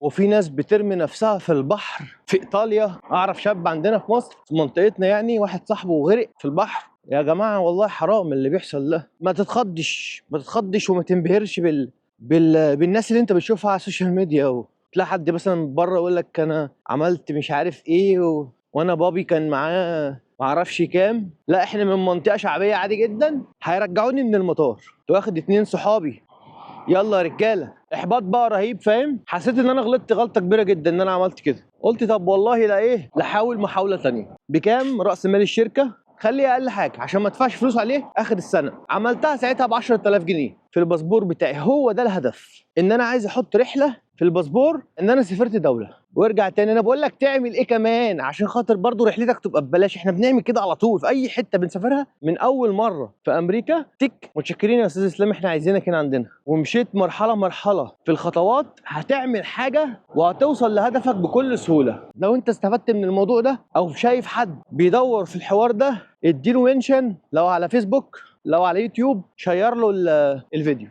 وفي ناس بترمي نفسها في البحر في ايطاليا. اعرف شاب عندنا في مصر في منطقتنا يعني، واحد صاحبه غرق في البحر. يا جماعه والله حرام اللي بيحصل ده. ما تتخضش ما تتخضش وما تنبهرش بالناس اللي انت بتشوفها على السوشيال ميديا. تلاقي حد مثلا بره يقول لك انا عملت مش عارف ايه وانا بابي كان معاه معرفش كام. لا، احنا من منطقه شعبيه عادي جدا. هيرجعوني من المطار، كنت واخد 2 صحابي، يلا يا رجاله. احباط بقى رهيب، فاهم؟ حسيت ان انا غلطت غلطه كبيره جدا ان انا عملت كده. قلت طب والله لا ايه، لا حاول محاوله ثانيه. بكام راس مال الشركه؟ خليه اقل حاجه عشان ما ادفعش فلوس عليه اخر السنه. عملتها ساعتها ب 10000 جنيه في الباسبور بتاعي. هو ده الهدف، ان انا عايز احط رحله في الباسبور ان انا سافرت دوله وارجع تاني. انا بقول لك تعمل ايه كمان عشان خاطر برضو رحلتك تبقى ببلاش. احنا بنعمل كده على طول في اي حته بنسافرها. من اول مره في امريكا تك متشكرين يا استاذ اسلام احنا عايزينك هنا عندنا. ومشيت مرحله مرحله في الخطوات، هتعمل حاجه وهتوصل لهدفك بكل سهوله. لو انت استفدت من الموضوع ده او شايف حد بيدور في الحوار ده، اديله منشن، لو على فيسبوك لو على يوتيوب شير له الفيديو.